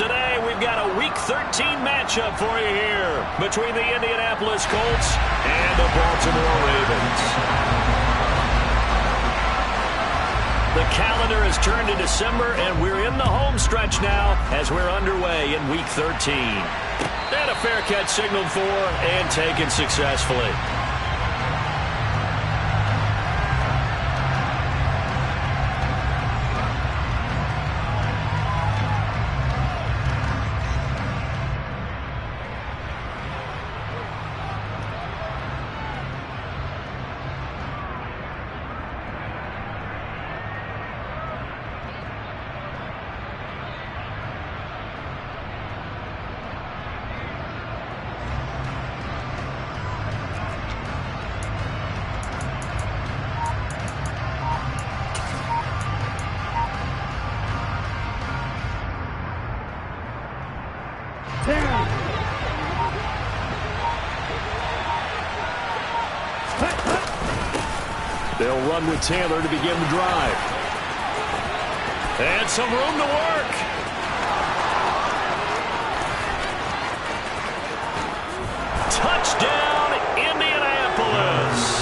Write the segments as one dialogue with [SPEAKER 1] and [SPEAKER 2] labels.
[SPEAKER 1] Today, we've got a Week 13 matchup for you here between the Indianapolis Colts and the Baltimore Ravens. The calendar has turned to December, and we're in the home stretch now as we're underway in Week 13. And a fair catch signaled for and taken successfully. They'll run with Taylor to begin the drive. And some room to work. Touchdown, Indianapolis.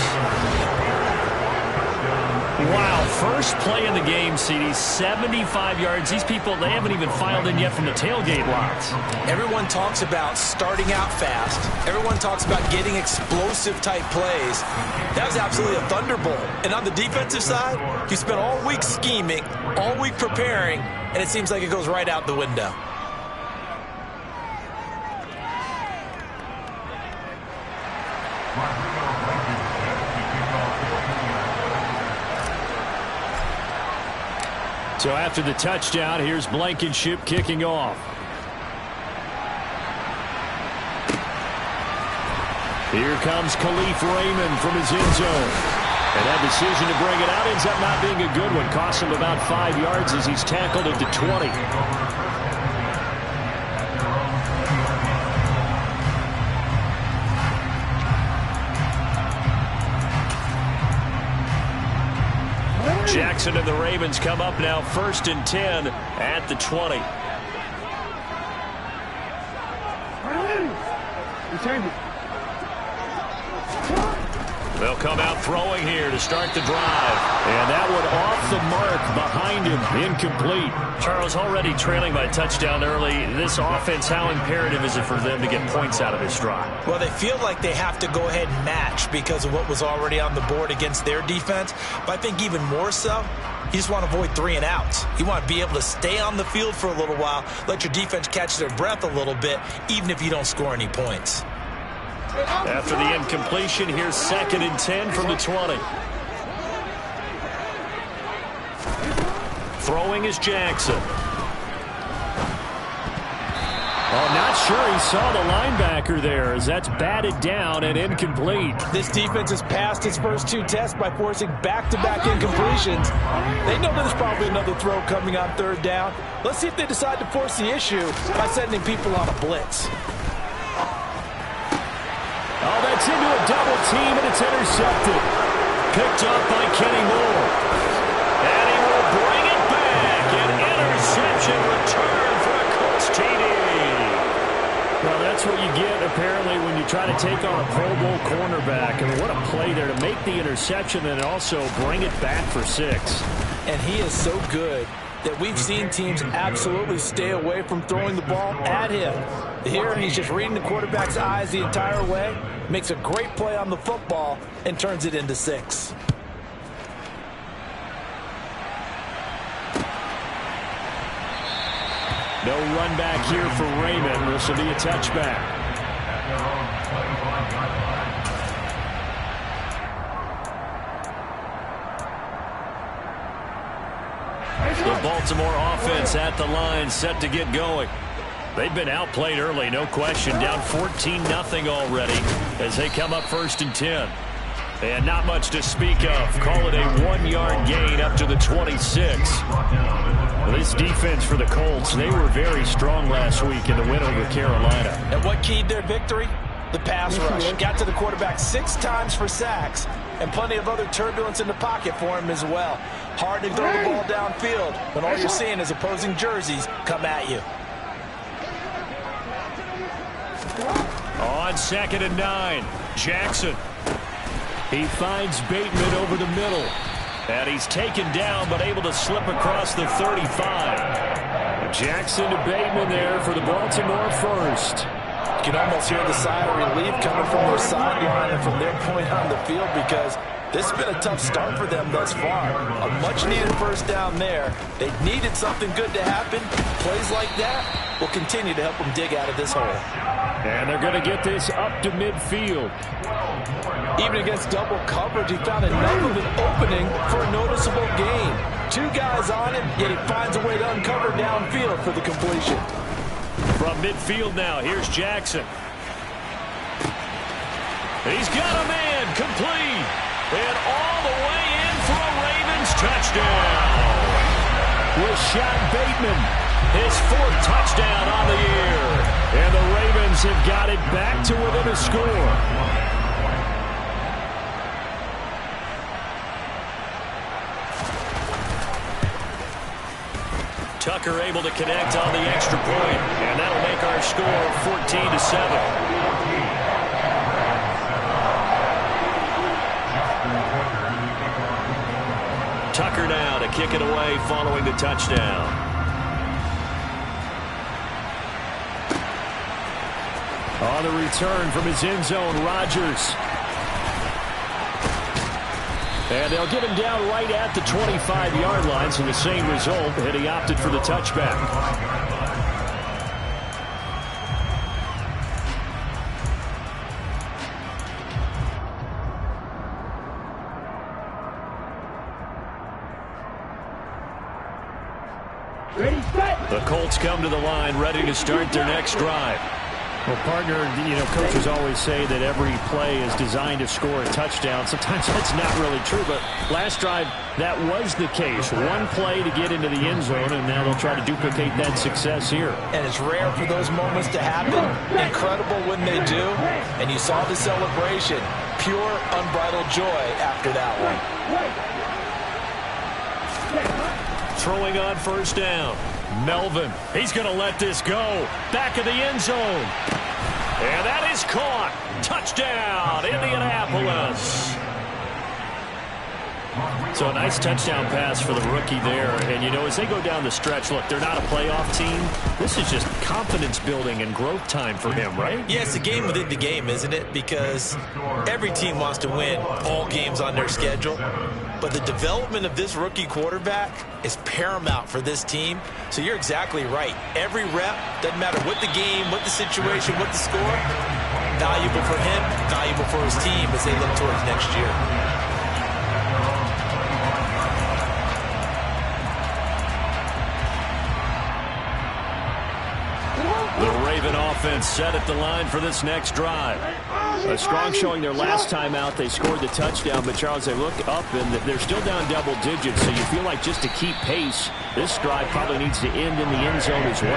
[SPEAKER 1] Wow, first play in the game, CD, 75 yards. These people, they haven't even filed in yet from the tailgate lots.
[SPEAKER 2] Everyone talks about starting out fast. Everyone talks about getting explosive-type plays. That was absolutely a thunderbolt. And on the defensive side, you spent all week scheming, all week preparing, and it seems like it goes right out the window.
[SPEAKER 1] So after the touchdown, here's Blankenship kicking off. Here comes Khalif Raymond from his end zone. And that decision to bring it out ends up not being a good one. Costs him about 5 yards as he's tackled at the 20. Jackson and the Ravens come up now 1st and 10 at the 20. They'll come out throwing here to start the drive. And that one off the mark behind him, incomplete. Charles, already trailing by a touchdown early. This offense, how imperative is it for them to get points out of this drive?
[SPEAKER 2] Well, they feel like they have to go ahead and match because of what was already on the board against their defense. But I think even more so, you just want to avoid 3 and outs. You want to be able to stay on the field for a little while, let your defense catch their breath a little bit, even if you don't score any points.
[SPEAKER 1] After the incompletion, here's 2nd and 10 from the 20. Throwing is Jackson. Oh, not sure he saw the linebacker there as that's batted down and incomplete.
[SPEAKER 2] This defense has passed its first 2 tests by forcing back-to-back incompletions. They know there's probably another throw coming on 3rd down. Let's see if they decide to force the issue by sending people on a blitz.
[SPEAKER 1] Oh, that's into a double team, and it's intercepted. Picked up by Kenny Moore. And he will bring it back. An interception return for a Colts TD. Well, that's what you get, apparently, when you try to take on a Pro Bowl cornerback. I mean, what a play there to make the interception and also bring it back for 6.
[SPEAKER 2] And he is so good that we've seen teams absolutely stay away from throwing the ball at him. Here, he's just reading the quarterback's eyes the entire way, makes a great play on the football, and turns it into 6.
[SPEAKER 1] No run back here for Raymond. This will be a touchback. The Baltimore offense at the line, set to get going. They've been outplayed early, no question. Down 14-0 already as they come up 1st and 10. And not much to speak of. Call it a 1-yard gain up to the 26. Well, this defense for the Colts, they were very strong last week in the win over Carolina.
[SPEAKER 2] And what keyed their victory? The pass rush. Got to the quarterback 6 times for sacks, and plenty of other turbulence in the pocket for him as well. Hard to throw the ball downfield when all you're seeing is opposing jerseys come at you.
[SPEAKER 1] On 2nd and 9, Jackson. He finds Bateman over the middle. And he's taken down, but able to slip across the 35. Jackson to Bateman there for the Baltimore first.
[SPEAKER 2] You can almost hear the sigh of relief coming from their sideline and from their point on the field, because this has been a tough start for them thus far. A much-needed first down there. They needed something good to happen. Plays like that will continue to help them dig out of this hole.
[SPEAKER 1] And they're going to get this up to midfield.
[SPEAKER 2] Even against double coverage, he found enough of an opening for a noticeable gain. 2 guys on him, yet he finds a way to uncover downfield for the completion.
[SPEAKER 1] From midfield now, here's Jackson. He's got a man complete. And all the way in for a Ravens touchdown. Rashad Bateman, his 4th touchdown on the year. And the Ravens have got it back to within a score. Tucker able to connect on the extra point, and that'll make our score 14-7. Tucker now to kick it away following the touchdown. On the return from his end zone, Rodgers. And they'll get him down right at the 25-yard line, so the same result, and he opted for the touchback.
[SPEAKER 3] Ready, set.
[SPEAKER 1] The Colts come to the line, ready to start their next drive. Well, partner, coaches always say that every play is designed to score a touchdown. Sometimes that's not really true, but last drive, that was the case. One play to get into the end zone, and now they'll try to duplicate that success here. And
[SPEAKER 2] it's rare for those moments to happen. Incredible when they do. And you saw the celebration. Pure, unbridled joy after that one.
[SPEAKER 1] Throwing on first down. Melvin, he's going to let this go. Back of the end zone. And that is caught. Touchdown, Indianapolis. So a nice touchdown pass for the rookie there. And, as they go down the stretch, look, they're not a playoff team. This is just confidence building and growth time for him, right?
[SPEAKER 2] Yeah, it's a game within the game, isn't it? Because every team wants to win all games on their schedule. But the development of this rookie quarterback is paramount for this team. So you're exactly right. Every rep, doesn't matter what the game, what the situation, what the score, valuable for him, valuable for his team as they look towards next year.
[SPEAKER 1] The Raven offense set at the line for this next drive. A strong showing their last time out. They scored the touchdown, but Charles, they look up and they're still down double digits, so you feel like just to keep pace, this drive probably needs to end in the end zone as well.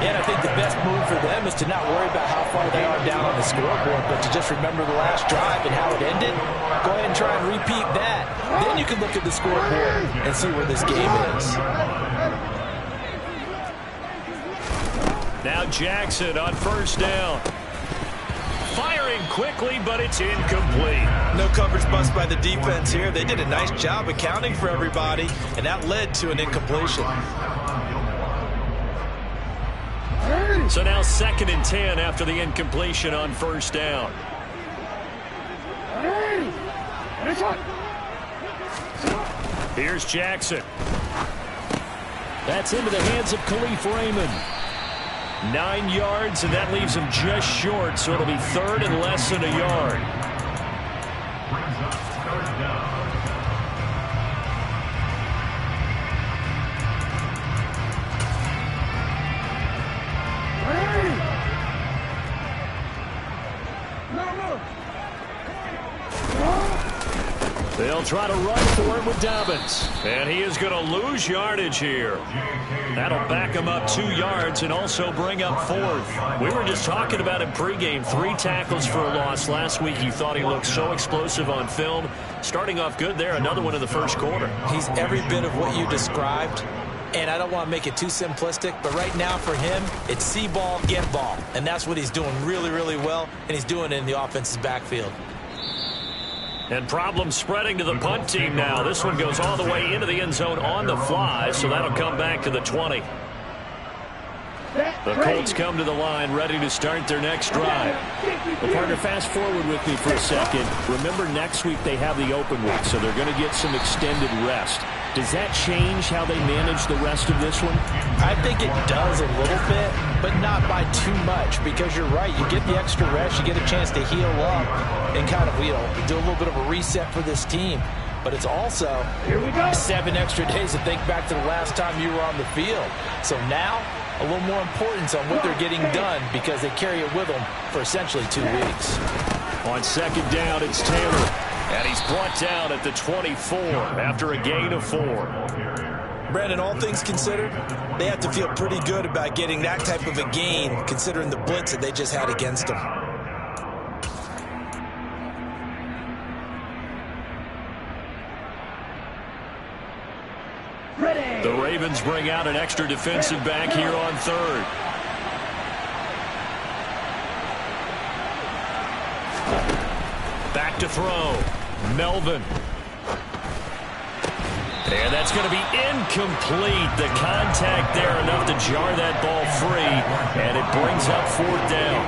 [SPEAKER 2] Yeah, and I think the best move for them is to not worry about how far they are down on the scoreboard, but to just remember the last drive and how it ended. Go ahead and try and repeat that. Then you can look at the scoreboard and see where this game is.
[SPEAKER 1] Now Jackson on first down. Firing quickly, but it's incomplete.
[SPEAKER 2] No coverage bust by the defense here. They did a nice job accounting for everybody, and that led to an incompletion.
[SPEAKER 1] So now 2nd and 10 after the incompletion on first down. Here's Jackson. That's into the hands of Khalif Raymond. 9 yards, and that leaves him just short, so it'll be 3rd and less than a yard. They'll try to run for it with Dobbins. And he is going to lose yardage here. That'll back him up 2 yards and also bring up 4th. We were just talking about him pregame. 3 tackles for a loss. Last week you thought he looked so explosive on film. Starting off good there. Another one in the first quarter.
[SPEAKER 2] He's every bit of what you described. And I don't want to make it too simplistic, but right now for him, it's see ball, get ball. And that's what he's doing really, really well, and he's doing it in the offense's backfield.
[SPEAKER 1] And problems spreading to the punt team now. This one goes all the way into the end zone on the fly, so that'll come back to the 20. The Colts come to the line ready to start their next drive.
[SPEAKER 3] Well, partner, fast forward with me for a second. Remember, next week they have the open week, so they're going to get some extended rest. Does that change how they manage the rest of this one?
[SPEAKER 2] I think it does a little bit, but not by too much, because you're right. You get the extra rest, you get a chance to heal up and kind of, do a little bit of a reset for this team. But it's also 7 extra days to think back to the last time you were on the field. So now, a little more importance on what they're getting done because they carry it with them for essentially 2 weeks.
[SPEAKER 1] On second down, it's Taylor. And he's brought down at the 24 after a gain of 4.
[SPEAKER 2] Brandon, all things considered, they have to feel pretty good about getting that type of a gain considering the blitz that they just had against them.
[SPEAKER 1] The Ravens bring out an extra defensive back here on third. Back to throw. Melvin. And that's going to be incomplete. The contact there enough to jar that ball free. And it brings up 4th down.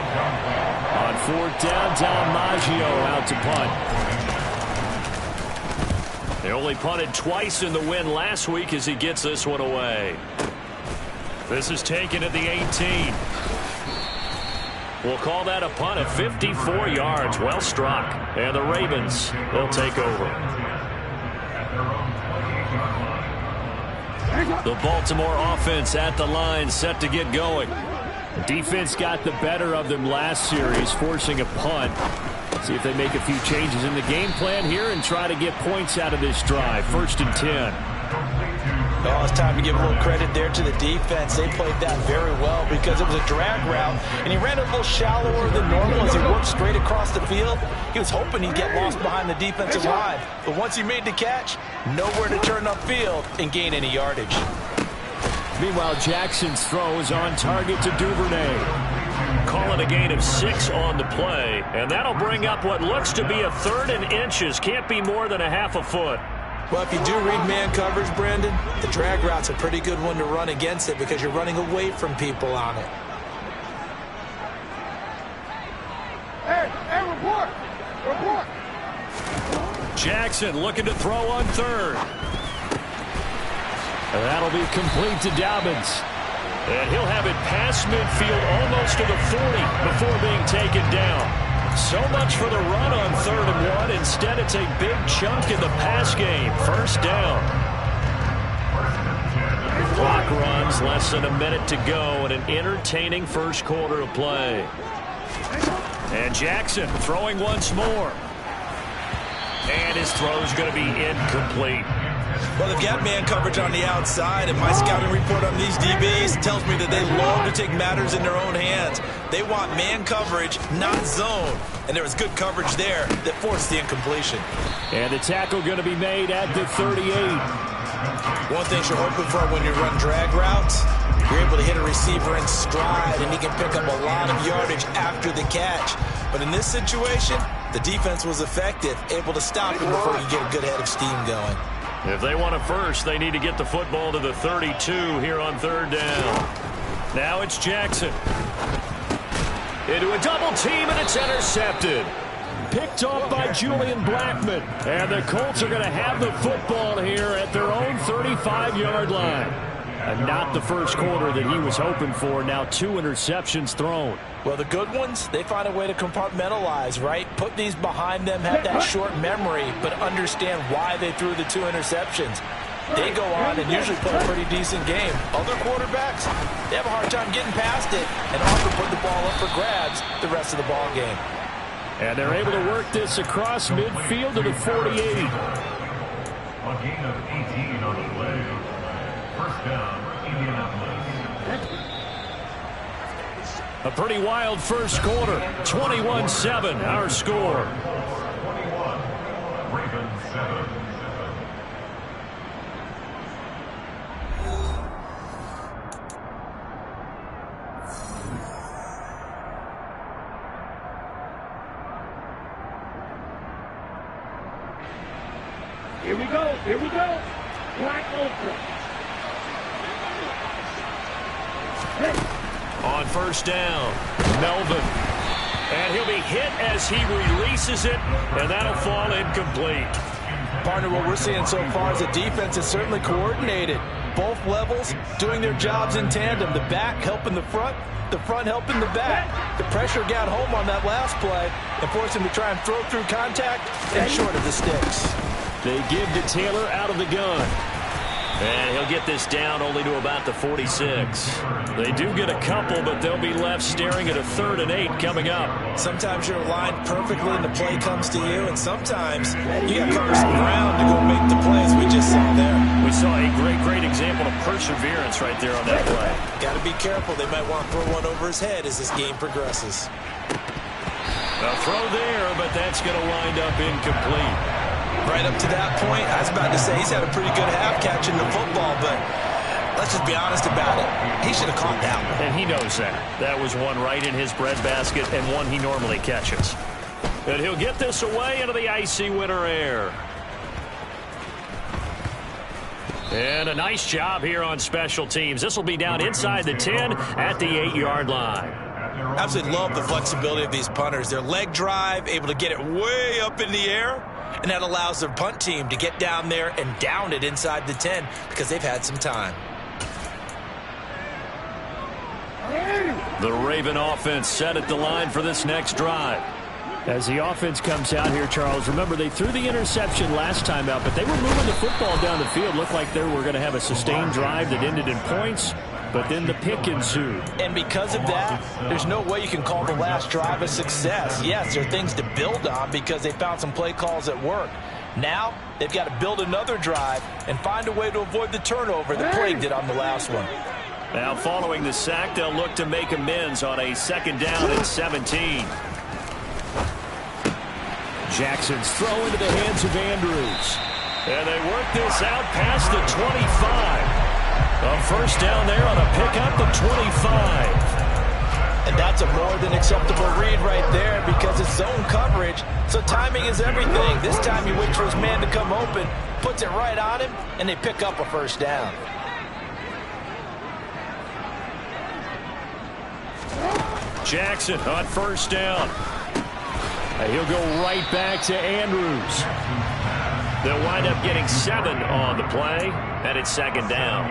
[SPEAKER 1] On 4th down, Dom Maggio out to punt. They only punted twice in the win last week as he gets this one away. This is taken at the 18. We'll call that a punt of 54 yards. Well struck. And the Ravens will take over. The Baltimore offense at the line, set to get going. The defense got the better of them last series, forcing a punt. See if they make a few changes in the game plan here and try to get points out of this drive. 1st and 10.
[SPEAKER 2] Well, it's time to give a little credit there to the defense. They played that very well because it was a drag route, and he ran a little shallower than normal as he worked straight across the field. He was hoping he'd get lost behind the defensive line, but once he made the catch, nowhere to turn upfield and gain any yardage.
[SPEAKER 1] Meanwhile, Jackson's throw is on target to Duvernay. Call it a gain of 6 on the play, and that'll bring up what looks to be a 3rd and inches. Can't be more than a half a foot.
[SPEAKER 2] Well, if you do read man coverage, Brandon, the drag route's a pretty good one to run against it because you're running away from people on it.
[SPEAKER 4] Hey, report! Report!
[SPEAKER 1] Jackson looking to throw on 3rd. And that'll be complete to Dobbins. And he'll have it past midfield almost to the 40 before being taken down. So much for the run on 3rd and 1. Instead, it's a big chunk in the pass game. 1st down. Clock runs, less than a minute to go, and an entertaining first quarter of play. And Jackson throwing once more. And his throw's going to be incomplete.
[SPEAKER 2] Well, they've got man coverage on the outside, and my scouting report on these DBs tells me that they love to take matters in their own hands. They want man coverage, not zone. And there was good coverage there that forced the incompletion.
[SPEAKER 1] And the tackle going to be made at the 38.
[SPEAKER 2] One thing you're hoping for when you run drag routes, you're able to hit a receiver in stride, and he can pick up a lot of yardage after the catch. But in this situation, the defense was effective, able to stop him before you get a good head of steam going.
[SPEAKER 1] If they want a first, they need to get the football to the 32 here on 3rd down. Now it's Jackson. Into a double team, and it's intercepted. Picked off by Julian Blackman. And the Colts are going to have the football here at their own 35-yard line. And not the first quarter that he was hoping for. Now 2 interceptions thrown.
[SPEAKER 2] Well, the good ones, they find a way to compartmentalize, right? Put these behind them, have that short memory, but understand why they threw the 2 interceptions. They go on and usually play a pretty decent game. Other quarterbacks, they have a hard time getting past it and often put the ball up for grabs the rest of the ball game.
[SPEAKER 1] And they're able to work this across midfield to the 48.
[SPEAKER 5] A gain of 18 on the play. 1st down, Indianapolis.
[SPEAKER 1] A pretty wild first quarter. 21-7, our score.
[SPEAKER 5] 21, Ravens 7.
[SPEAKER 4] Here we go. Here we go. Black Ultra.
[SPEAKER 1] On first down, Melvin. And he'll be hit as he releases it, and that'll fall incomplete.
[SPEAKER 2] Partner, what we're seeing so far is the defense is certainly coordinated. Both levels doing their jobs in tandem. The back helping the front helping the back. The pressure got home on that last play and forced him to try and throw through contact and short of the sticks.
[SPEAKER 3] They give to Taylor out of the gun.
[SPEAKER 1] And he'll get this down only to about the 46. They do get a couple, but they'll be left staring at a 3rd and 8 coming up.
[SPEAKER 2] Sometimes you're aligned perfectly and the play comes to you, and sometimes you got to cover some ground to go make the plays we just saw there.
[SPEAKER 1] We saw a great example of perseverance right there on that play.
[SPEAKER 2] Got to be careful. They might want to throw one over his head as this game progresses.
[SPEAKER 1] A throw there, but that's going to wind up incomplete.
[SPEAKER 2] Right up to that point, I was about to say he's had a pretty good half catching the football, but let's just be honest about it. He should have caught that one.
[SPEAKER 1] And he knows that. That was one right in his breadbasket and one he normally catches. And he'll get this away into the icy winter air. And a nice job here on special teams. This will be down inside the 10 at the 8-yard line.
[SPEAKER 2] Absolutely love the flexibility of these punters. Their leg drive, able to get it way up in the air, and that allows their punt team to get down there and down it inside the 10 because they've had some time.
[SPEAKER 1] The Raven offense set at the line for this next drive.
[SPEAKER 3] As the offense comes out here, Charles, remember they threw the interception last time out, but they were moving the football down the field. Looked like they were going to have a sustained drive that ended in points, but then the pick ensued.
[SPEAKER 2] And because of that, there's no way you can call the last drive a success. Yes, there are things to build on because they found some play calls that work. Now, they've got to build another drive and find a way to avoid the turnover that plagued it on the last one.
[SPEAKER 1] Now, following the sack, they'll look to make amends on a 2nd down and 17.
[SPEAKER 3] Jackson's throw into the hands of Andrews.
[SPEAKER 1] And they work this out past the 25. A first down there on a pickup at 25.
[SPEAKER 2] And that's a more than acceptable read right there because it's zone coverage, so timing is everything. This time you wait for his man to come open, puts it right on him, and they pick up a first down.
[SPEAKER 1] Jackson on first down.
[SPEAKER 3] He'll go right back to Andrews.
[SPEAKER 1] They'll wind up getting 7 on the play, and it's 2nd down.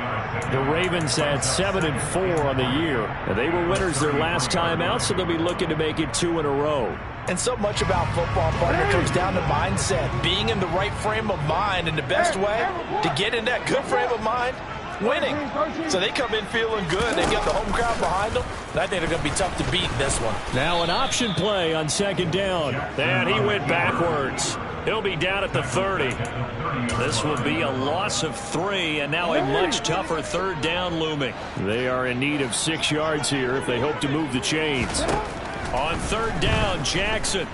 [SPEAKER 3] The Ravens had 7 and 4 on the year. And they were winners their last time out, so they'll be looking to make it 2 in a row.
[SPEAKER 2] And so much about football, partner, comes down to mindset. Being in the right frame of mind, and the best way to get in that good frame of mind, winning. So they come in feeling good. They've got the home crowd behind them, and I think they're going to be tough to beat in this one.
[SPEAKER 3] Now an option play on 2nd down.
[SPEAKER 1] And he went backwards. He'll be down at the 30. This will be a loss of 3, and now a much tougher 3rd down looming.
[SPEAKER 3] They are in need of 6 yards here if they hope to move the chains.
[SPEAKER 1] On 3rd down, Jackson.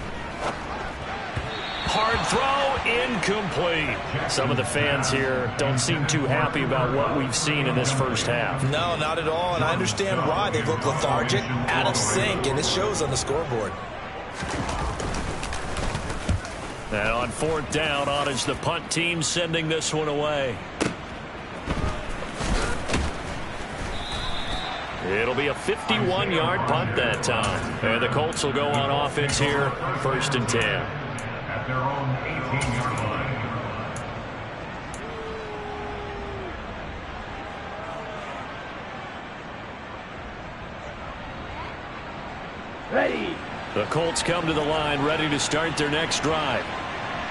[SPEAKER 1] Hard throw, incomplete. Some of the fans here don't seem too happy about what we've seen in this first half.
[SPEAKER 2] No, not at all, and I understand why. They've looked lethargic, out of sync, and it shows on the scoreboard.
[SPEAKER 1] And on 4th down, on is the punt team sending this one away. It'll be a 51-yard punt that time. And the Colts will go on offense here, 1st and 10.
[SPEAKER 5] At their own 18-yard line.
[SPEAKER 4] Ready.
[SPEAKER 1] The Colts come to the line ready to start their next drive.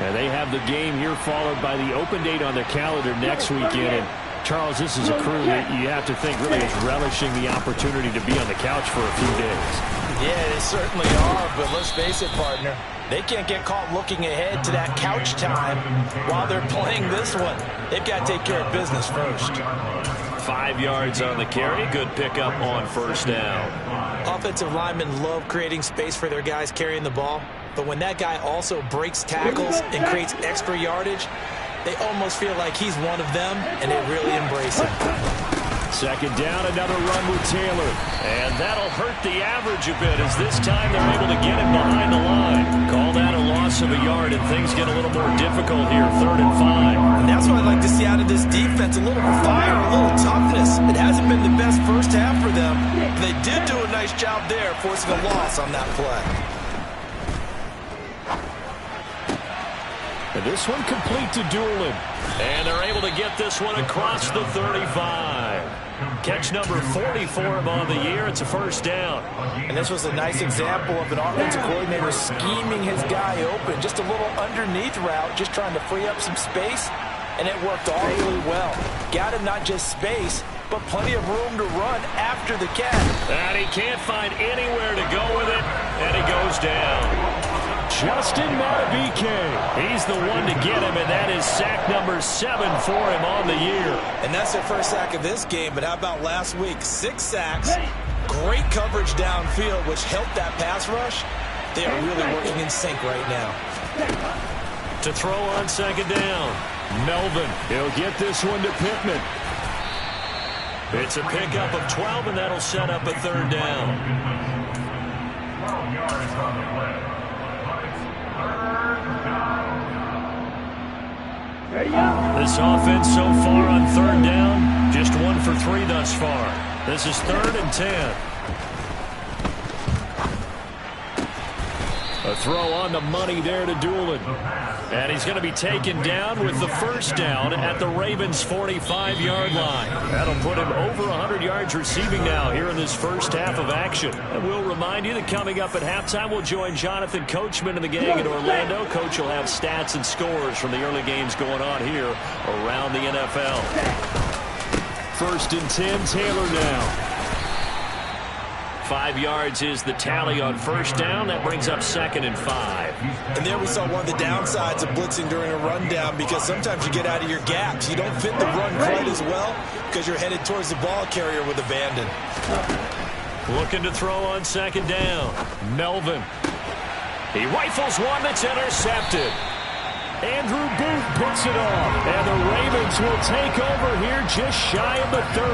[SPEAKER 3] And they have the game here followed by the open date on their calendar next weekend. And Charles, this is a crew that you have to think really is relishing the opportunity to be on the couch for a few days.
[SPEAKER 2] Yeah, they certainly are, but let's face it, partner. They can't get caught looking ahead to that couch time while they're playing this one. They've got to take care of business first.
[SPEAKER 1] 5 yards on the carry. Good pickup on 1st down.
[SPEAKER 2] Offensive linemen love creating space for their guys carrying the ball, but when that guy also breaks tackles and creates extra yardage, they almost feel like he's one of them, and they really embrace him.
[SPEAKER 3] Second down, another run with Taylor.
[SPEAKER 1] And that'll hurt the average a bit as this time they're able to get him behind the line. Call that a loss of a yard, and things get a little more difficult here, 3rd and 5.
[SPEAKER 2] And that's what I'd like to see out of this defense, a little fire, a little toughness. It hasn't been the best first half for them, but they did do a nice job there forcing a loss on that play.
[SPEAKER 3] And this one complete to Doolin.
[SPEAKER 1] And they're able to get this one across the 35. Catch number 40 for him on the year. It's a first down.
[SPEAKER 2] And this was a nice example of an offensive coordinator scheming his guy open. Just a little underneath route, just trying to free up some space. And it worked all really well. Got him not just space, but plenty of room to run after the catch.
[SPEAKER 1] And he can't find anywhere to go with it. And he goes down.
[SPEAKER 3] Justin Matabike. He's the one to get him, and that is sack number 7 for him on the year.
[SPEAKER 2] And that's their first sack of this game, but how about last week? 6 sacks, great coverage downfield, which helped that pass rush. They are really working in sync right now.
[SPEAKER 1] To throw on second down.
[SPEAKER 3] Melvin, he'll get this one to Pittman.
[SPEAKER 1] It's a pickup of 12, and that'll set up a 3rd down.
[SPEAKER 5] 12 yards on the play.
[SPEAKER 1] This offense so far on 3rd down, just 1 for 3 thus far. This is 3rd and 10.
[SPEAKER 3] A throw on the money there to Doolin.
[SPEAKER 1] And he's going to be taken down with the first down at the Ravens' 45-yard line. That'll put him over 100 yards receiving now here in this first half of action. And we'll remind you that coming up at halftime, we'll join Jonathan Coachman and the gang in Orlando. Coach will have stats and scores from the early games going on here around the NFL.
[SPEAKER 3] 1st and 10, Taylor now.
[SPEAKER 1] 5 yards is the tally on first down. That brings up 2nd and 5.
[SPEAKER 2] And there we saw one of the downsides of blitzing during a rundown, because sometimes you get out of your gaps. You don't fit the run quite as well because you're headed towards the ball carrier with abandon.
[SPEAKER 1] Looking to throw on second down. Melvin. He rifles one that's intercepted.
[SPEAKER 3] Andrew Booth picks it off, and the Ravens will take over here just shy of the 30.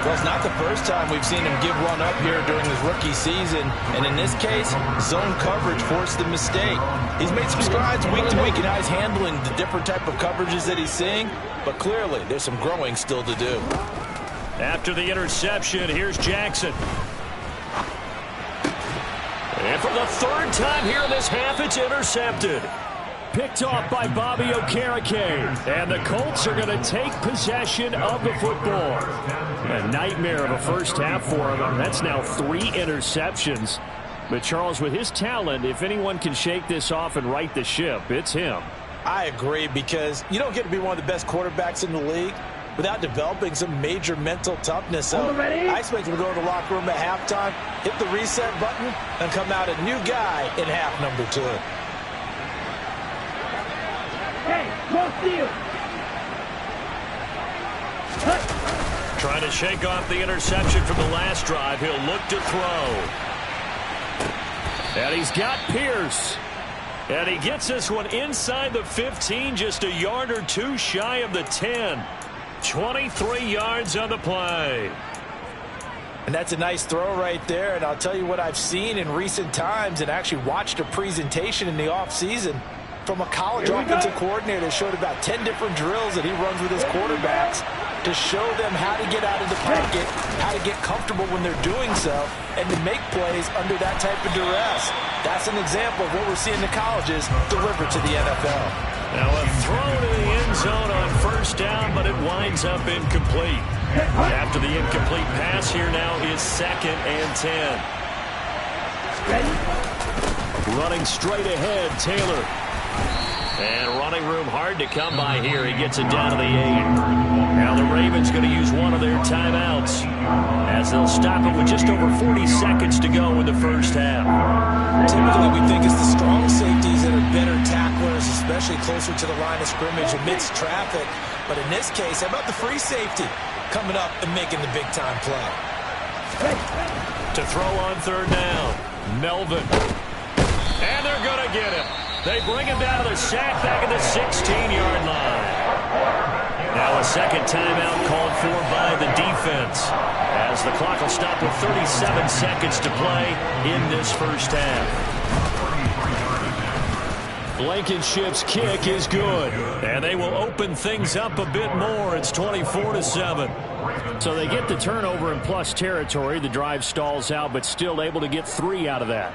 [SPEAKER 2] Well, it's not the first time we've seen him give one up here during his rookie season, and in this case, zone coverage forced the mistake. He's made some strides week to week in how he's handling the different type of coverages that he's seeing, but clearly there's some growing still to do.
[SPEAKER 1] After the interception, here's Jackson. And for the 3rd time here in this half, it's intercepted.
[SPEAKER 3] Picked off by Bobby Okereke. And the Colts are going to take possession of the football. A nightmare of a first half for him. That's now 3 interceptions. But Charles, with his talent, if anyone can shake this off and right the ship, it's him.
[SPEAKER 2] I agree, because you don't get to be one of the best quarterbacks in the league without developing some major mental toughness. So I expect him to go to the locker room at halftime, hit the reset button, and come out a new guy in half number 2.
[SPEAKER 1] Trying to shake off the interception from the last drive. He'll look to throw.
[SPEAKER 3] And he's got Pierce.
[SPEAKER 1] And he gets this one inside the 15, just a yard or 2 shy of the 10. 23 yards on the play.
[SPEAKER 2] And that's a nice throw right there. And I'll tell you what I've seen in recent times, and actually watched a presentation in the offseason from a college offensive coordinator. Showed about 10 different drills that he runs with his quarterbacks to show them how to get out of the pocket, how to get comfortable when they're doing so, and to make plays under that type of duress. That's an example of what we're seeing the colleges deliver to the NFL.
[SPEAKER 1] Now a throw to the end zone on first down, but it winds up incomplete. After the incomplete pass, here now is 2nd and 10.
[SPEAKER 3] Running straight ahead, Taylor.
[SPEAKER 1] And running room hard to come by here. He gets it down to the 8. Now the Ravens going to use one of their timeouts as they'll stop it with just over 40 seconds to go in the first half.
[SPEAKER 2] Typically, we think it's the strong safeties that are better tacklers, especially closer to the line of scrimmage amidst traffic. But in this case, how about the free safety coming up and making the big-time play?
[SPEAKER 1] To throw on third down, Melvin. And they're going to get him. They bring him down to the sack back at the 16-yard line. Now a second timeout called for by the defense, as the clock will stop with 37 seconds to play in this first half. Blankenship's kick is good, and they will open things up a bit more. It's 24-7.
[SPEAKER 3] So they get the turnover in plus territory. The drive stalls out, but still able to get 3 out of that.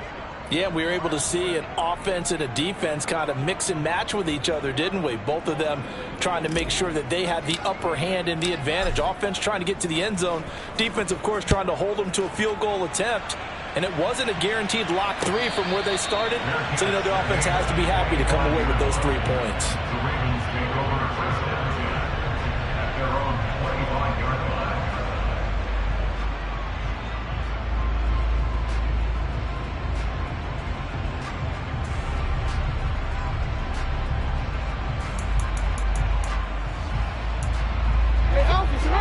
[SPEAKER 2] Yeah, we were able to see an offense and a defense kind of mix and match with each other, didn't we? Both of them trying to make sure that they had the upper hand and the advantage. Offense trying to get to the end zone. Defense, of course, trying to hold them to a field goal attempt. And it wasn't a guaranteed lock 3 from where they started. So, the offense has to be happy to come away with those 3 points.
[SPEAKER 5] The Ravens take over first and 10 at their own 25-yard line.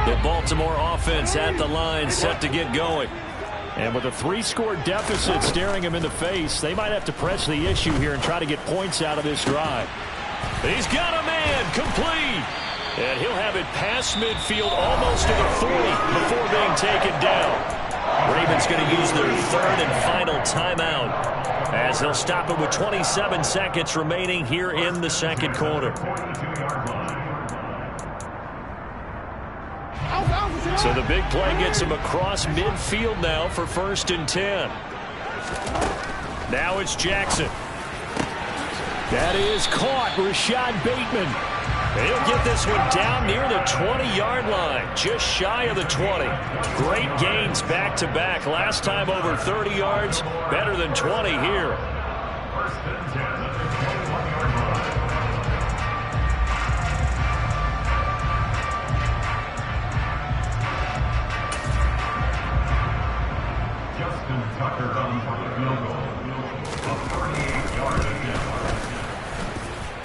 [SPEAKER 1] The Baltimore offense at the line, set to get going.
[SPEAKER 3] And with a 3-score deficit staring him in the face, they might have to press the issue here and try to get points out of this drive.
[SPEAKER 1] He's got a man, complete. And he'll have it past midfield almost to the 40 before being taken down. Ravens going to use their third and final timeout, as they'll stop it with 27 seconds remaining here in the second quarter. So the big play gets him across midfield now for first and 10. Now it's Jackson.
[SPEAKER 3] That is caught. Rashad Bateman.
[SPEAKER 1] He'll get this one down near the 20-yard line, just shy of the 20. Great gains back-to-back. Last time over 30 yards, better than 20 here.
[SPEAKER 5] First and 10 at the 21-yard line. Tucker on for the field goal. A 38-yard attempt.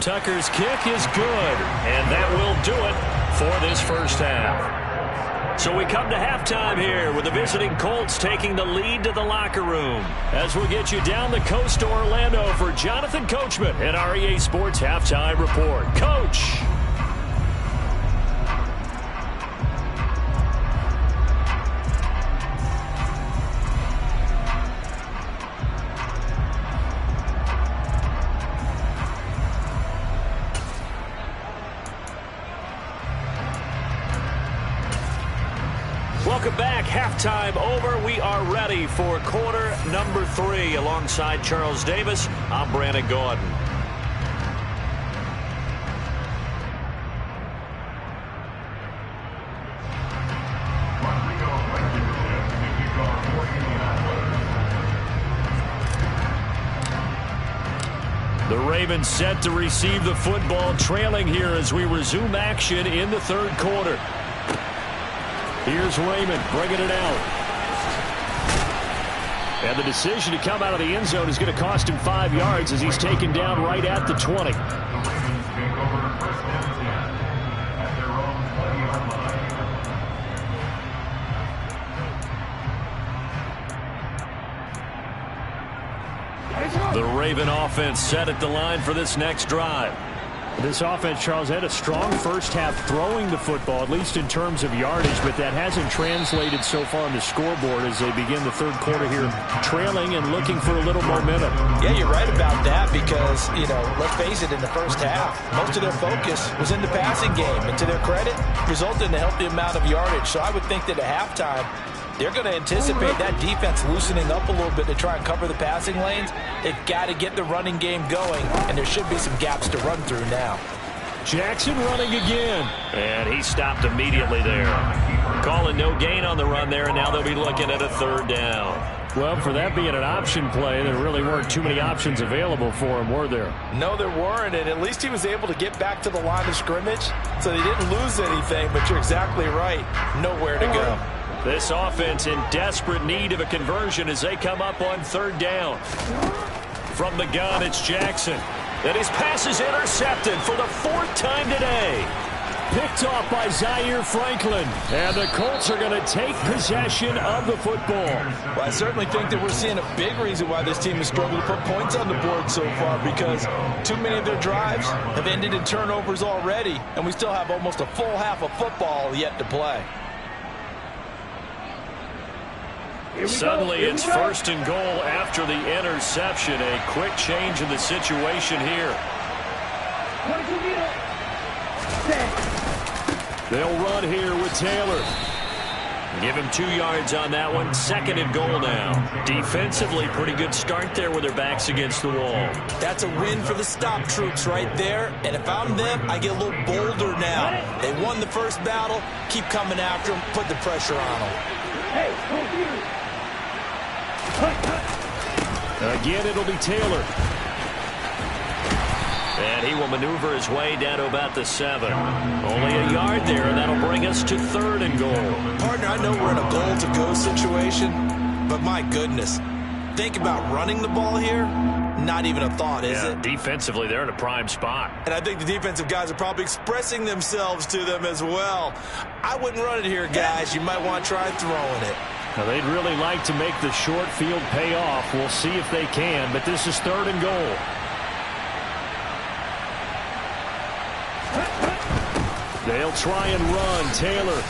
[SPEAKER 1] Tucker's kick is good, and that will do it for this first half. So we come to halftime here with the visiting Colts taking the lead to the locker room, as we'll get you down the coast to Orlando for Jonathan Coachman at our EA Sports Halftime Report. Coach. Welcome back. Halftime over. We are ready for quarter number 3. Alongside Charles Davis, I'm Brandon Gordon. The Ravens set to receive the football, trailing here as we resume action in the third quarter. Here's Raymond bringing it out. And the decision to come out of the end zone is going to cost him 5 yards as he's taken down right at the 20.
[SPEAKER 5] The Ravens take over first and 10 at their own 20-yard line.
[SPEAKER 1] The Raven offense set at the line for this next drive.
[SPEAKER 3] This offense, Charles, had a strong first half throwing the football, at least in terms of yardage, but that hasn't translated so far on the scoreboard as they begin the third quarter here, trailing and looking for a little momentum.
[SPEAKER 2] Yeah, you're right about that because, let's face it, in the first half, most of their focus was in the passing game. And to their credit, resulted in a healthy amount of yardage. So I would think that at halftime, they're going to anticipate that defense loosening up a little bit to try and cover the passing lanes. They've got to get the running game going, and there should be some gaps to run through now.
[SPEAKER 3] Jackson running again.
[SPEAKER 1] And he stopped immediately there. Calling no gain on the run there, and now they'll be looking at a third down.
[SPEAKER 3] Well, for that being an option play, there really weren't too many options available for him, were there?
[SPEAKER 2] No, there weren't, and at least he was able to get back to the line of scrimmage, so they didn't lose anything, but you're exactly right. Nowhere to go.
[SPEAKER 1] This offense in desperate need of a conversion as they come up on third down. From the gun, it's Jackson. And his pass is intercepted for the 4th time today.
[SPEAKER 3] picked off by Zaire Franklin. And the Colts are going to take possession of the football.
[SPEAKER 2] Well, I certainly think that we're seeing a big reason why this team has struggled to put points on the board so far, because too many of their drives have ended in turnovers already, and we still have almost a full half of football yet to play.
[SPEAKER 1] Suddenly it's first and goal after the interception. A quick change in the situation here.
[SPEAKER 3] They'll run here with Taylor.
[SPEAKER 1] Give him 2 yards on that one. Second and goal now. Defensively, pretty good start there with their backs against the wall.
[SPEAKER 2] That's a win for the stop troops right there. And if I'm them, I get a little bolder now. They won the first battle. Keep coming after them. Put the pressure on them.
[SPEAKER 3] Again, it'll be Taylor.
[SPEAKER 1] And he will maneuver his way down to about the 7. Only a yard there, and that'll bring us to third and goal.
[SPEAKER 2] Partner, I know we're in a goal-to-go situation, but my goodness, think about running the ball here. Not even a thought, is it?
[SPEAKER 1] Defensively, they're in a prime spot.
[SPEAKER 2] And I think the defensive guys are probably expressing themselves to them as well. I wouldn't run it here, guys. You might want to try throwing it.
[SPEAKER 3] Now, they'd really like to make the short field pay off. We'll see if they can, but this is third and goal. They'll try and run. Taylor.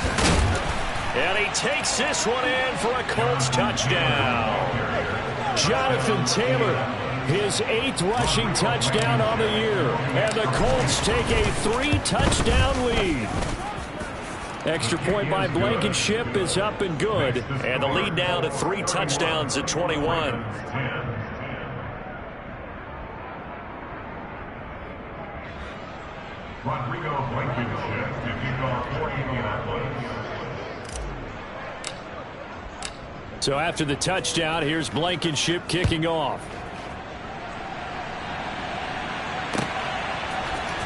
[SPEAKER 1] And he takes this one in for a Colts touchdown.
[SPEAKER 3] Jonathan Taylor, his 8th rushing touchdown on the year. And the Colts take a 3-touchdown lead. Extra point by Blankenship is up and good.
[SPEAKER 1] And the lead now to 3 touchdowns at 21.
[SPEAKER 5] Rodrigo Blankenship to kick off for Indianapolis.
[SPEAKER 3] So after the touchdown, here's Blankenship kicking off.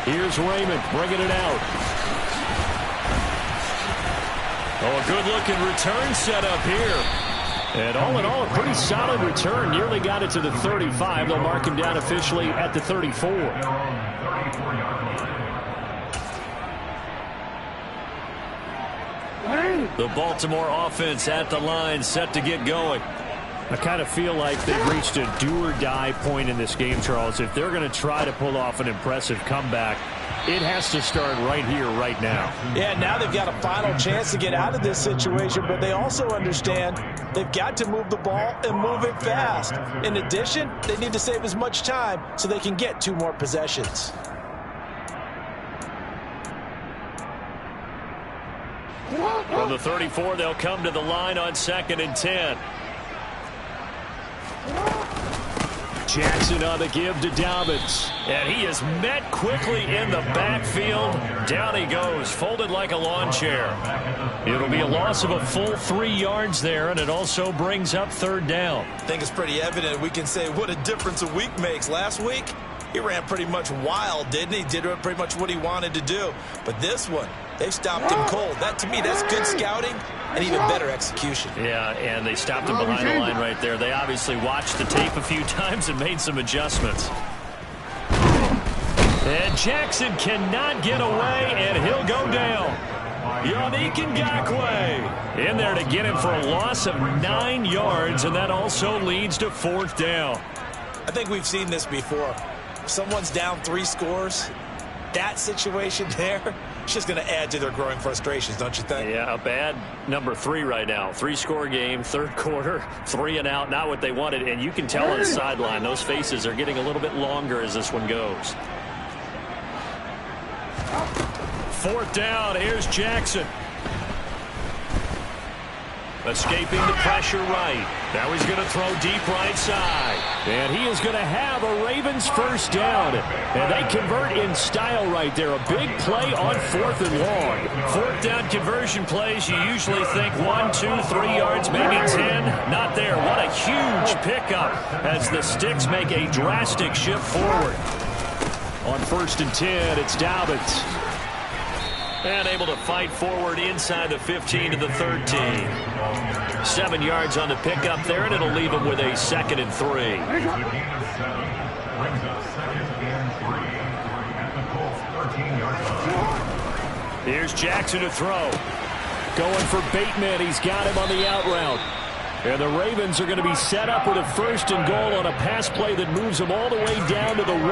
[SPEAKER 3] Here's Raymond bringing it out.
[SPEAKER 1] Oh, a good-looking return set up here.
[SPEAKER 3] And all in all, a pretty solid return. Nearly got it to the 35. They'll mark him down officially at the 34.
[SPEAKER 1] The Baltimore offense at the line, set to get going.
[SPEAKER 3] I kind of feel like they've reached a do-or-die point in this game, Charles. If they're going to try to pull off an impressive comeback, it has to start right here, right now.
[SPEAKER 2] Yeah, now they've got a final chance to get out of this situation, but they also understand they've got to move the ball and move it fast. In addition, they need to save as much time so they can get 2 more possessions.
[SPEAKER 1] From the 34, they'll come to the line on 2nd and 10.
[SPEAKER 3] Jackson on the give to Dobbins.
[SPEAKER 1] And he is met quickly in the backfield. Down he goes, folded like a lawn chair. It'll be a loss of a full 3 yards there, and it also brings up 3rd down.
[SPEAKER 2] I think it's pretty evident. We can say what a difference a week makes. Last week, he ran pretty much wild, didn't he? Did pretty much what he wanted to do. But this one, they stopped him cold. That, to me, that's good scouting and even better execution.
[SPEAKER 1] Yeah, and they stopped him behind the line right there. They obviously watched the tape a few times and made some adjustments. And Jackson cannot get away, and he'll go down. Yannick Ngakoue in there to get him for a loss of 9 yards, and that also leads to 4th down.
[SPEAKER 2] I think we've seen this before. If someone's down 3 scores, that situation there, it's just going to add to their growing frustrations, don't you think?
[SPEAKER 1] Yeah, a bad number 3 right now. 3-score game, 3rd quarter, 3 and out, not what they wanted. And you can tell on the sideline, those faces are getting a little bit longer as this one goes. 4th down, here's Jackson. Escaping the pressure right. Now he's going to throw deep right side.
[SPEAKER 3] And he is going to have a Ravens 1st down. And they convert in style right there. A big play on 4th and long.
[SPEAKER 1] 4th down conversion plays, you usually think 1, 2, 3 yards, maybe 10. Not there. What a huge pickup as the Sticks make a drastic shift forward.
[SPEAKER 3] On 1st and 10, it's Dobbins.
[SPEAKER 1] And able to fight forward inside the 15 to the 13. 7 yards on the pickup there, and it'll leave him with a 2nd and 3.
[SPEAKER 5] The gain of 7 brings up 2nd and 3 at the Colts 13-yard line.
[SPEAKER 3] Here's Jackson to throw. Going for Bateman. He's got him on the out route. And the Ravens are going to be set up with a 1st and goal on a pass play that moves them all the way down to the 1.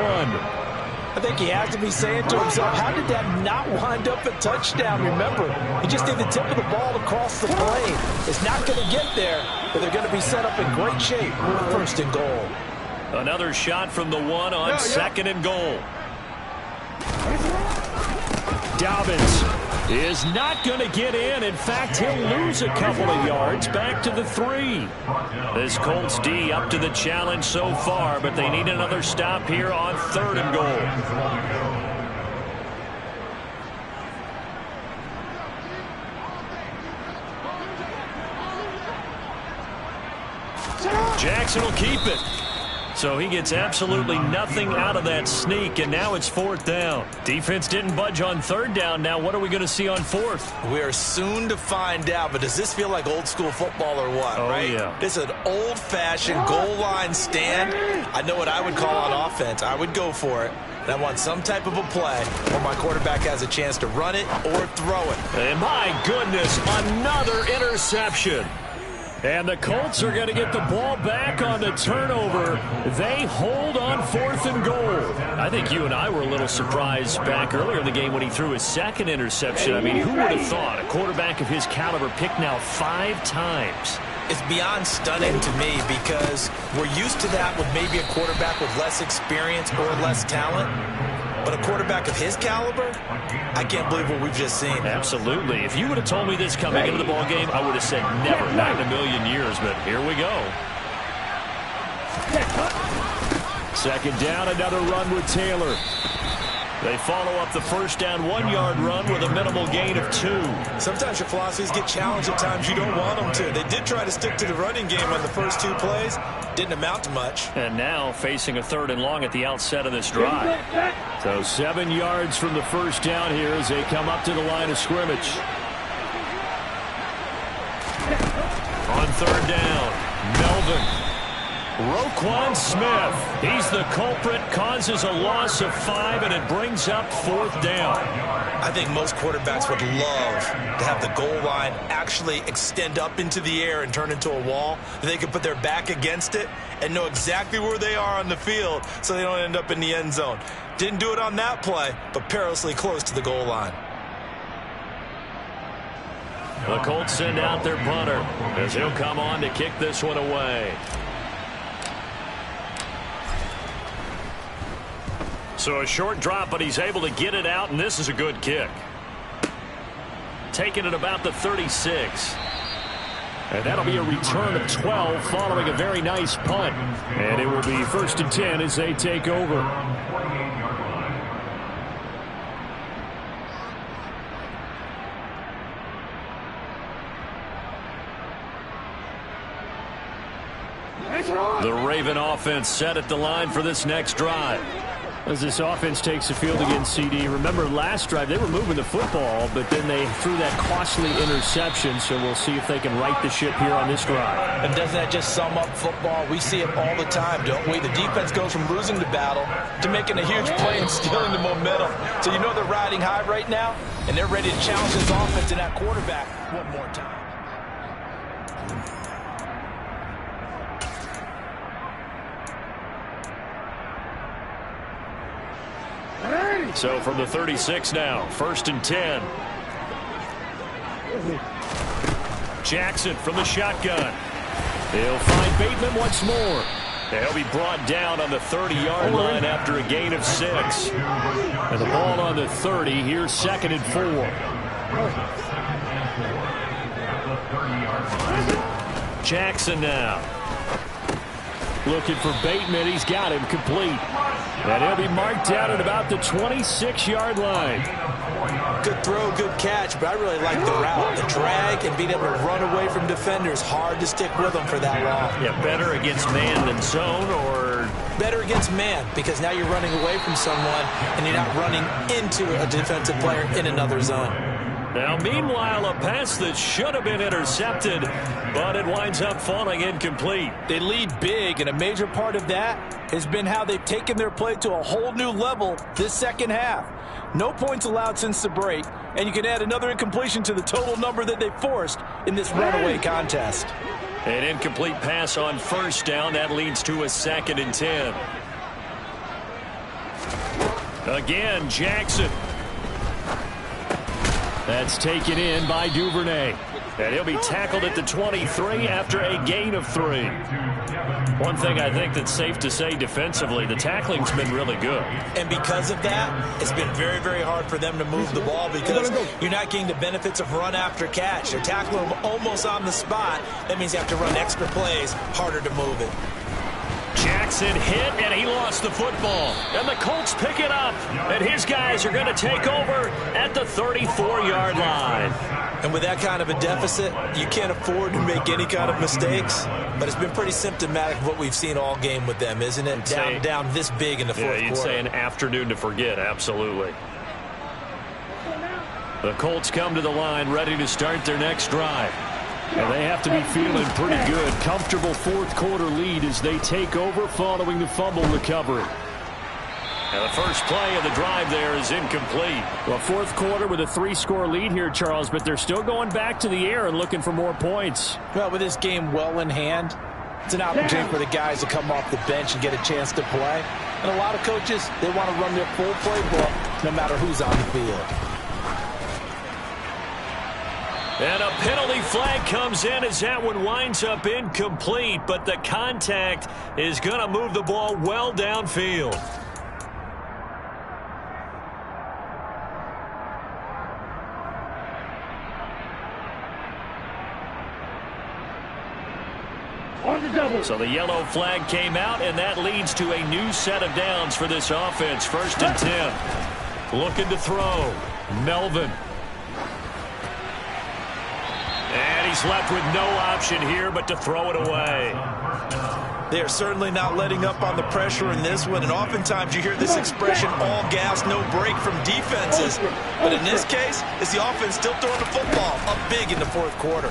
[SPEAKER 2] I think he has to be saying to himself, how did that not wind up a touchdown? Remember, he just did the tip of the ball across the plane. It's not going to get there, but they're going to be set up in great shape with 1st and goal.
[SPEAKER 1] Another shot from the 1 on 2nd and goal.
[SPEAKER 3] Dobbins is not going to get in. In fact, he'll lose a couple of yards back to the 3.
[SPEAKER 1] This Colts D up to the challenge so far, but they need another stop here on 3rd and goal. Jackson will keep it. So he gets absolutely nothing out of that sneak, and now it's 4th down. Defense didn't budge on 3rd down. Now what are we going to see on 4th?
[SPEAKER 2] We are soon to find out, but does this feel like old school football or what, right?
[SPEAKER 1] Yeah.
[SPEAKER 2] This is an old-fashioned goal line stand. I know what I would call on offense. I would go for it. And I want some type of a play where my quarterback has a chance to run it or throw it.
[SPEAKER 3] And my goodness, another interception. And the Colts are going to get the ball back on the turnover. They hold on 4th and goal.
[SPEAKER 1] I think you and I were a little surprised back earlier in the game when he threw his 2nd interception. I mean, who would have thought a quarterback of his caliber picked now 5 times?
[SPEAKER 2] It's beyond stunning to me because we're used to that with maybe a quarterback with less experience or less talent. But a quarterback of his caliber, I can't believe what we've just seen.
[SPEAKER 1] Absolutely. If you would have told me this coming into the ball game, I would have said never, not in a million years. But here we go.
[SPEAKER 3] 2nd down, another run with Taylor.
[SPEAKER 1] They follow up the 1st down 1-yard run with a minimal gain of 2.
[SPEAKER 2] Sometimes your philosophies get challenged at times you don't want them to. They did try to stick to the running game on the first 2 plays. Didn't amount to much.
[SPEAKER 1] And now facing a 3rd and long at the outset of this drive.
[SPEAKER 3] So 7 yards from the 1st down here as they come up to the line of scrimmage.
[SPEAKER 1] On 3rd down, Melvin. Roquan Smith, he's the culprit, causes a loss of 5, and it brings up 4th down.
[SPEAKER 2] I think most quarterbacks would love to have the goal line actually extend up into the air and turn into a wall. They can put their back against it and know exactly where they are on the field so they don't end up in the end zone. Didn't do it on that play, but perilously close to the goal line.
[SPEAKER 1] The Colts send out their punter as he'll come on to kick this one away. So a short drop, but he's able to get it out, and this is a good kick. Taking it about the 36.
[SPEAKER 3] And that'll be a return of 12 following a very nice punt. And it will be 1st and 10 as they take over.
[SPEAKER 1] The Raven offense set at the line for this next drive.
[SPEAKER 3] As this offense takes the field against CD, remember last drive they were moving the football, but then they threw that costly interception, so we'll see if they can right the ship here on this drive.
[SPEAKER 2] And doesn't that just sum up football? We see it all the time, don't we? The defense goes from losing the battle to making a huge play and stealing the momentum. So you know they're riding high right now, and they're ready to challenge this offense and that quarterback one more time.
[SPEAKER 1] So from the 36 now, 1st and 10. Jackson from the shotgun. He'll find Bateman once more. He'll be brought down on the 30-yard line after a gain of 6.
[SPEAKER 3] And the ball on the 30. Here's 2nd and 4.
[SPEAKER 1] Jackson now.
[SPEAKER 3] Looking for Bateman. He's got him complete. And he'll be marked down at about the 26-yard line.
[SPEAKER 2] Good throw, good catch, but I really like the route. The drag and being able to run away from defenders. Hard to stick with them for that long.
[SPEAKER 1] Yeah, better against man than zone, or?
[SPEAKER 2] Better against man, because now you're running away from someone and you're not running into a defensive player in another zone.
[SPEAKER 1] Now, meanwhile, a pass that should have been intercepted, but it winds up falling incomplete.
[SPEAKER 2] They lead big, and a major part of that has been how they've taken their play to a whole new level this second half. No points allowed since the break, and you can add another incompletion to the total number that they forced in this runaway contest.
[SPEAKER 1] An incomplete pass on first down. That leads to a 2nd and 10. Again, Jackson. That's taken in by Duvernay. And he'll be tackled at the 23 after a gain of 3. One thing I think that's safe to say defensively, the tackling's been really good.
[SPEAKER 2] And because of that, it's been very, very hard for them to move the ball because you're not getting the benefits of run after catch. They're tackling them almost on the spot. That means you have to run extra plays, harder to move it.
[SPEAKER 1] Jackson hit, and he lost the football. And the Colts pick it up. And his guys are going to take over at the 34-yard line.
[SPEAKER 2] And with that kind of a deficit, you can't afford to make any kind of mistakes. But it's been pretty symptomatic of what we've seen all game with them, isn't it? Down this big in the fourth quarter.
[SPEAKER 1] You'd say an afternoon to forget, absolutely. The Colts come to the line ready to start their next drive.
[SPEAKER 3] And they have to be feeling pretty good. Comfortable fourth quarter lead as they take over following the fumble recovery.
[SPEAKER 1] And the first play of the drive there is incomplete.
[SPEAKER 3] Well, fourth quarter with a 3-score lead here, Charles, but they're still going back to the air and looking for more points.
[SPEAKER 2] Well, with this game well in hand, it's an opportunity for the guys to come off the bench and get a chance to play. And a lot of coaches, they want to run their full playbook no matter who's on the field.
[SPEAKER 1] And a penalty flag comes in as that one winds up incomplete, but the contact is going to move the ball well downfield. So the yellow flag came out, and that leads to a new set of downs for this offense. 1st and 10. Looking to throw. Melvin. And he's left with no option here but to throw it away.
[SPEAKER 2] They are certainly not letting up on the pressure in this one, and oftentimes you hear this expression, all gas, no break from defenses. But in this case, it's the offense still throwing the football up big in the fourth quarter.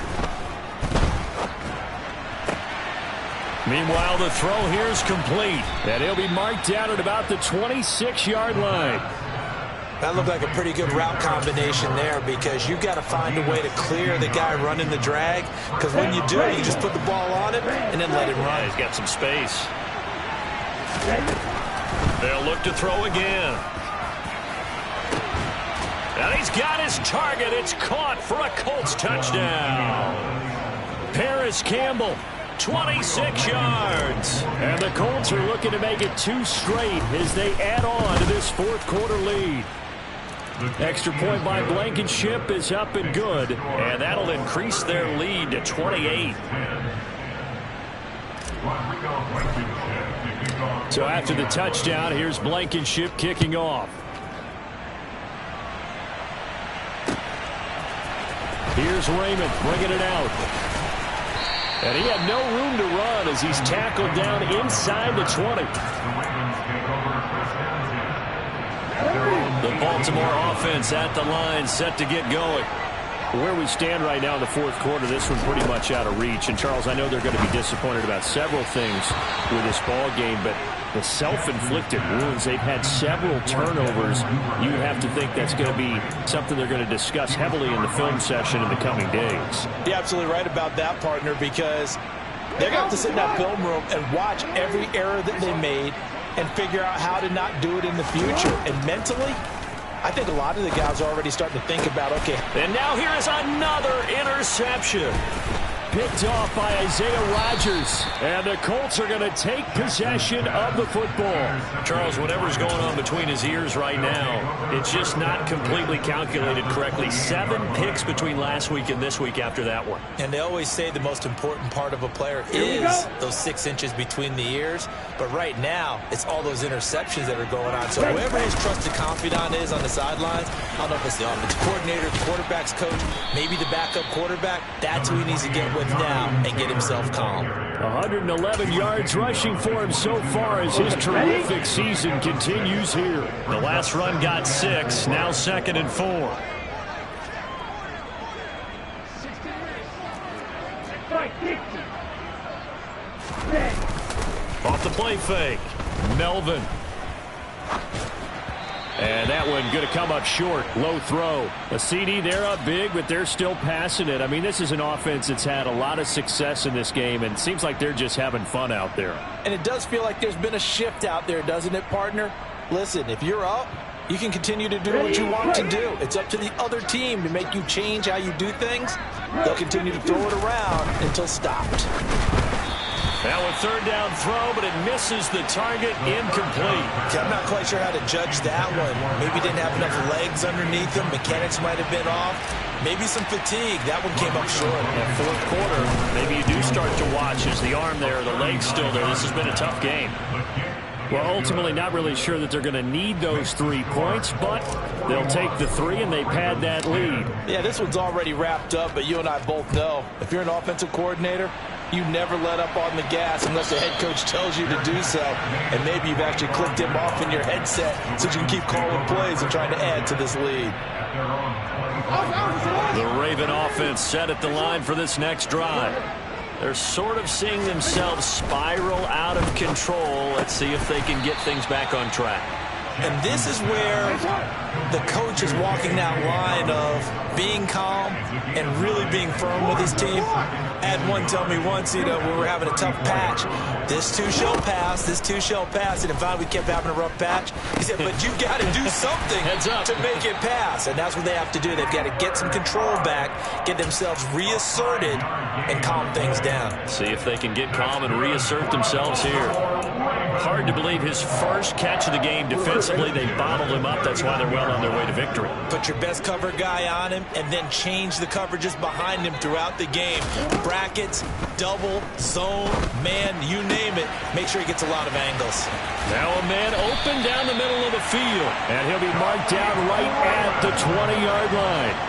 [SPEAKER 3] Meanwhile, the throw here is complete, and he'll be marked down at about the 26-yard line.
[SPEAKER 2] That looked like a pretty good route combination there because you've got to find a way to clear the guy running the drag, because when you do, you just put the ball on it and then let him run.
[SPEAKER 1] Yeah, he's got some space. They'll look to throw again. And he's got his target. It's caught for a Colts touchdown. Paris Campbell, 26 yards.
[SPEAKER 3] And the Colts are looking to make it 2 straight as they add on to this fourth quarter lead. Extra point by Blankenship is up and good.
[SPEAKER 1] And that'll increase their lead to 28.
[SPEAKER 3] So after the touchdown, here's Blankenship kicking off. Here's Raymond bringing it out. And he had no room to run as he's tackled down inside the 20.
[SPEAKER 1] The Baltimore offense at the line, set to get going.
[SPEAKER 3] Where we stand right now in the fourth quarter, this one's pretty much out of reach. And, Charles, I know they're going to be disappointed about several things with this ball game, but the self-inflicted wounds, they've had several turnovers. You have to think that's going to be something they're going to discuss heavily in the film session in the coming days.
[SPEAKER 2] You're absolutely right about that, partner, because they're going to have to sit in that film room and watch every error that they made and figure out how to not do it in the future. And mentally, I think a lot of the guys are already starting to think about, okay.
[SPEAKER 1] And now here is another interception.
[SPEAKER 3] Picked off by Isaiah Rodgers. And the Colts are going to take possession of the football.
[SPEAKER 1] Charles, whatever's going on between his ears right now, it's just not completely calculated correctly. 7 picks between last week and this week after that one.
[SPEAKER 2] And they always say the most important part of a player is those 6 inches between the ears. But right now, it's all those interceptions that are going on. So whoever his trusted confidant is on the sidelines, I don't know if it's the offensive coordinator, the quarterback's coach, maybe the backup quarterback, that's who he needs to get with now and get himself calm.
[SPEAKER 3] 111 yards rushing for him so far as his terrific season continues here.
[SPEAKER 1] The last run got 6, now 2nd and 4. Off the play fake. Melvin. And that one going to come up short. Low throw. A CD, they're up big, but they're still passing it. I mean, this is an offense that's had a lot of success in this game, and it seems like they're just having fun out there.
[SPEAKER 2] And it does feel like there's been a shift out there, doesn't it, partner? Listen, if you're up, you can continue to do what you want to do. It's up to the other team to make you change how you do things. They'll continue to throw it around until stopped.
[SPEAKER 1] Now a third down throw, but it misses the target. Incomplete.
[SPEAKER 2] I'm not quite sure how to judge that one. Maybe didn't have enough legs underneath him. Mechanics might have been off. Maybe some fatigue. That one came up short.
[SPEAKER 1] And fourth quarter, maybe you do start to watch. Is the arm there, the leg's still there? This has been a tough game. Well, ultimately not really sure that they're going to need those 3 points, but they'll take the 3 and they pad that lead.
[SPEAKER 2] Yeah, this one's already wrapped up, but you and I both know if you're an offensive coordinator, you never let up on the gas unless the head coach tells you to do so. And maybe you've actually clicked him off in your headset so you can keep calling plays and trying to add to this lead.
[SPEAKER 1] The Raven offense set at the line for this next drive. They're sort of seeing themselves spiral out of control. Let's see if they can get things back on track.
[SPEAKER 2] And this is where the coach is walking that line of being calm and really being firm with his team. I had one tell me once, when we were having a tough patch, this too shall pass, this too shall pass. And if we kept having a rough patch, he said, but you've got to do something to make it pass. And that's what they have to do. They've got to get some control back, get themselves reasserted, and calm things down.
[SPEAKER 1] See if they can get calm and reassert themselves here. Hard to believe his first catch of the game defensively. They bottled him up. That's why they're well on their way to victory.
[SPEAKER 2] Put your best cover guy on him and then change the coverages behind him throughout the game. Brackets, double, zone, man, you name it. Make sure he gets a lot of angles.
[SPEAKER 1] Now a man open down the middle of the field. And he'll be marked down right at the 20-yard line.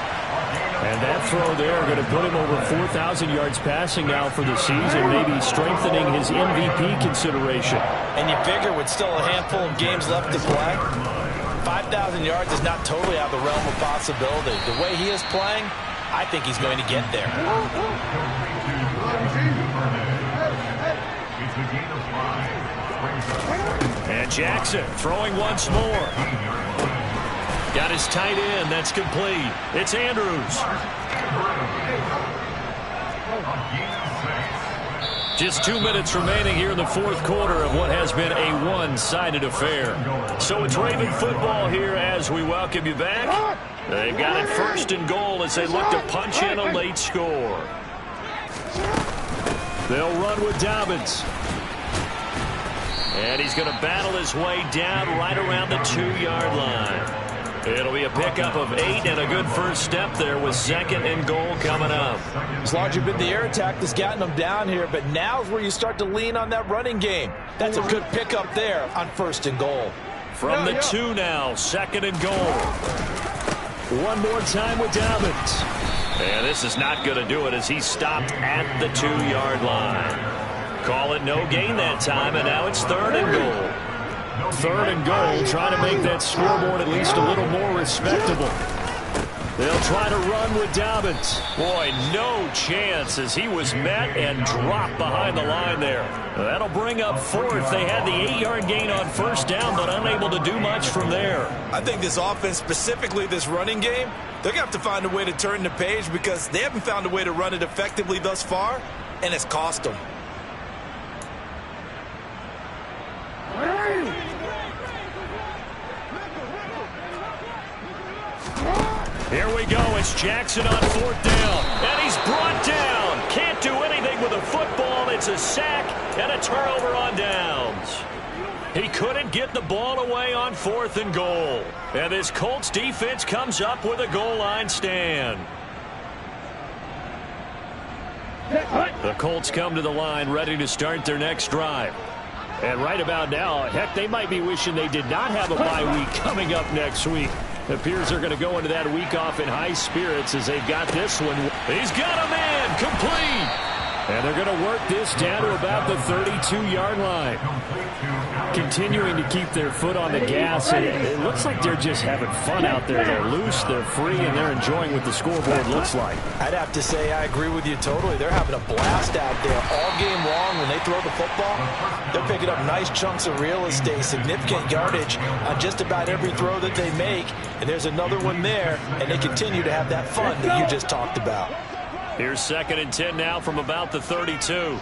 [SPEAKER 1] And that throw there going to put him over 4,000 yards passing now for the season, maybe strengthening his MVP consideration.
[SPEAKER 2] And you figure with still a handful of games left to play, 5,000 yards is not totally out of the realm of possibility. The way he is playing, I think he's going to get there.
[SPEAKER 1] And Jackson throwing once more. Got his tight end. That's complete. It's Andrews. Just 2 minutes remaining here in the fourth quarter of what has been a one-sided affair. So it's Raven football here as we welcome you back. They've got it first and goal as they look to punch in a late score. They'll run with Dobbins. And he's going to battle his way down right around the 2-yard line. It'll be a pickup of 8 and a good first step there with second and goal coming up.
[SPEAKER 2] It's largely been the air attack that's gotten them down here, but now's where you start to lean on that running game. That's a good pickup there on first and goal.
[SPEAKER 1] From the 2 now, second and goal. One more time with Dobbins. And this is not going to do it as he stopped at the 2-yard line. Call it no gain that time, and now it's third and goal. Third and goal, trying to make that scoreboard at least a little more respectable. They'll try to run with Dobbins. Boy, no chance as he was met and dropped behind the line there. That'll bring up fourth. They had the 8-yard gain on first down, but unable to do much from there.
[SPEAKER 2] I think this offense, specifically this running game, they're going to have to find a way to turn the page because they haven't found a way to run it effectively thus far, and it's cost them.
[SPEAKER 1] Here we go. It's Jackson on fourth down. And he's brought down. Can't do anything with a football. It's a sack and a turnover on downs. He couldn't get the ball away on fourth and goal. And this Colts defense comes up with a goal line stand. The Colts come to the line ready to start their next drive. And right about now, heck, they might be wishing they did not have a bye week coming up next week. It appears they're going to go into that week off in high spirits as they've got this one. He's got a man complete.
[SPEAKER 3] And they're going to work this down to about the 32-yard line. Continuing to keep their foot on the gas. It looks like they're just having fun out there. They're loose, they're free, and they're enjoying what the scoreboard looks like.
[SPEAKER 2] I'd have to say I agree with you totally. They're having a blast out there all game long. When they throw the football, they're picking up nice chunks of real estate, significant yardage on just about every throw that they make. And there's another one there, and they continue to have that fun that you just talked about.
[SPEAKER 1] Here's 2nd and 10 now from about the 32.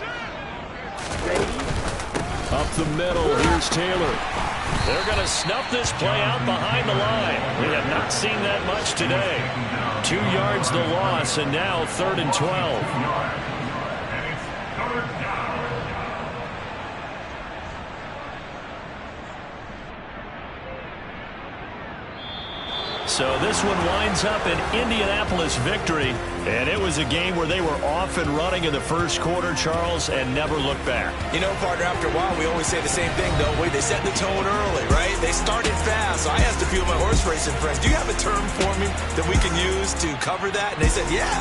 [SPEAKER 3] Up the middle, here's Taylor.
[SPEAKER 1] They're going to snuff this play out behind the line. We have not seen that much today. 2 yards the loss, and now 3rd and 12.
[SPEAKER 5] And it's 3rd down.
[SPEAKER 1] So this one winds up an Indianapolis victory, and it was a game where they were off and running in the first quarter, Charles, and never looked back.
[SPEAKER 2] You know, partner, after a while, we always say the same thing, don't we? They set the tone early, right? They started fast. So I asked a few of my horse racing friends, do you have a term for me that we can use to cover that? And they said, yeah.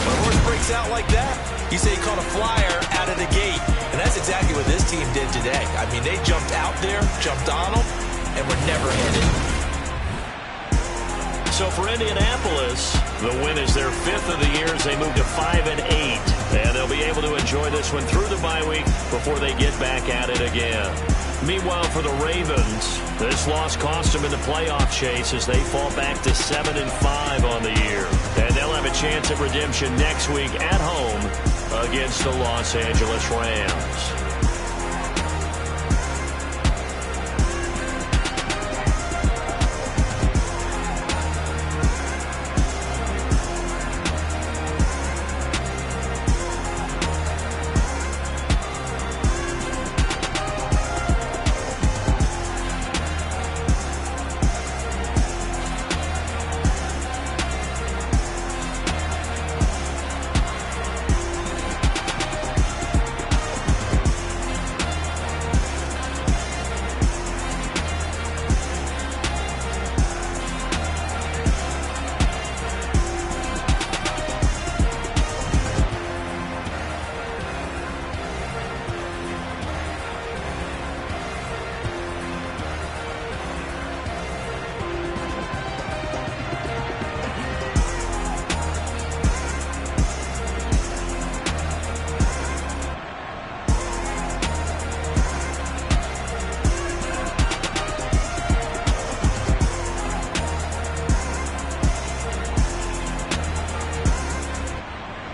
[SPEAKER 2] When a horse breaks out like that, you say he caught a flyer out of the gate. And that's exactly what this team did today. I mean, they jumped out there, jumped on them, and were never headed.
[SPEAKER 1] So for Indianapolis, the win is their 5th of the year as they move to 5 and 8. And they'll be able to enjoy this one through the bye week before they get back at it again. Meanwhile, for the Ravens, this loss cost them in the playoff chase as they fall back to 7 and 5 on the year. And they'll have a chance at redemption next week at home against the Los Angeles Rams.